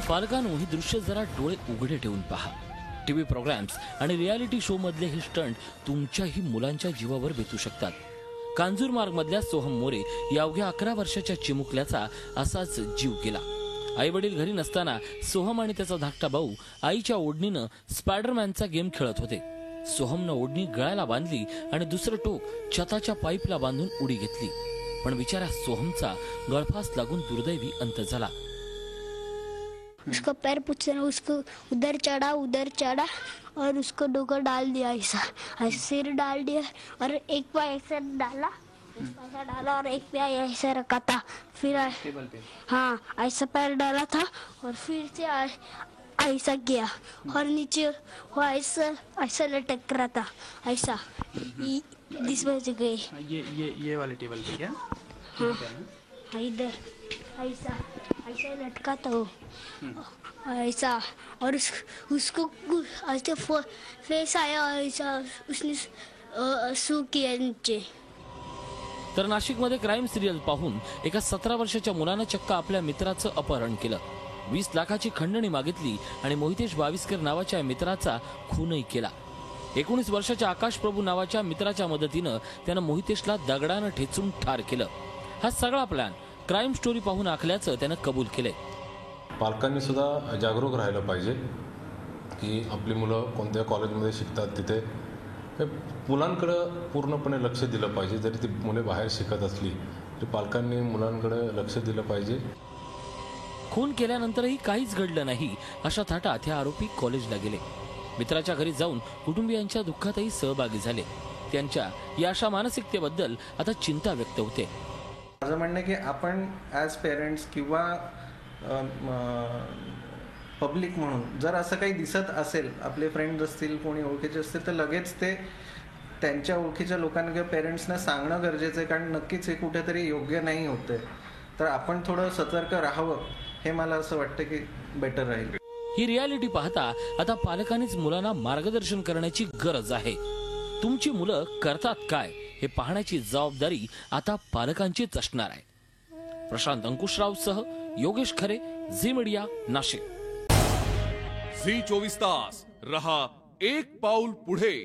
पालकांनो, ही दृश्य जरा डोळे उघडे ठेवून पहा. टीव्ही प्रोग्राम्स आणि रियालिटी शो मधले हे स्टंट तुमच्याही मुलांच्या जीवावर बेतू शकतात. कांजूरमार्ग मधल्या सोहम मोरे या अवघ्या 11 वर्षाच्या चिमुकल्याचा असाच जीव गेला. आई वडील घरी नसताना सोहम आणि त्याचा धाकटा भाऊ आईच्या ओढणीनं स्पायडरमॅनचा गेम खेळत होते. सोहमनं ओढणी गळ्याला बांधली आणि दुसरं टोक छताच्या पाईपला बांधून उडी घेतली. पण बिचारा सोहमचा गळफास लागून दुर्दैवी अंत झाला. उसका पैर पूछना, उसको उधर चढ़ा और उसको डोकर डाल दिया, ऐसा सिर डाल दिया और एक पैर ऐसा डाला और एक पैर ऐसा रखा था. फिर टेबल पे हाँ ऐसा पैर डाला था और फिर से ऐसा किया और नीचे वो ऐसा लटक रहा था, ऐसा दिस बज गए. ये वाले टेबल पे क्या? हाँ इधर ऐसा लटका था वो, ऐसा. और उसको ऐसे फेस आया, ऐसा उसने सू किया नीचे. तर नाशिकमध्ये क्राईम सिरियल पाहून एका 17 वर्षाच्या मुलानं चक्क आपल्या मित्राचं अपहरण केलं. 20 लाखाची खंडणी मागितली आणि मोहितेश बाविस्कर नावाच्या मित्राचा खूनही केला. 19 वर्षाच्या आकाश प्रभू नावाच्या मित्राच्या मदतीनं त्यानं मोहितेशला दगडानं ठेचून ठार केलं. हा सगळा प्लॅन क्राईम स्टोरी पाहून आखल्याचं त्यानं कबूल केलंय. पालकांनी सुद्धा जागरूक राहिलं पाहिजे की आपली मुलं कोणत्या कॉलेजमध्ये शिकतात तिथे मुलांकडे पूर्णपणे लक्ष दिलं पाहिजे. जरी ती मुले बाहेर शिकत असली तरी पालकांनी मुलांकडे लक्ष दिलं पाहिजे. खून केल्यानंतरही काहीच घडलं नाही अशा थाटात हे आरोपी कॉलेजला गेले. मित्राच्या घरी जाऊन कुटुंबियांच्या दुःखातही सहभागी झाले. त्यांच्या या अशा मानसिकतेबद्दल आता चिंता व्यक्त होते. माझं म्हणणं की आपण ॲज पेरेंट्स किंवा पब्लिक म्हणून जर असं काही दिसत असेल, आपले फ्रेंड्स असतील, कोणी ओळखीचे असतील, तर लगेच ते त्यांच्या ओळखीच्या लोकांना किंवा पेरेंट्सना सांगणं गरजेचं आहे. कारण नक्कीच हे कुठेतरी योग्य नाही होते. तर आपण थोडं सतर्क राहावं हे मला असं वाटतं की बेटर राहील. ही रियालिटी पाहता आता पालकांनीच मुलांना मार्गदर्शन करण्याची गरज आहे. तुमची मुलं करतात काय हे पाहण्याची जबाबदारी आता पालकांचीच असणार आहे. प्रशांत अंकुशराव सह योगेश खरे, झी मीडिया, नाशिक. झी 24 तास रहा एक पाऊल पुढे.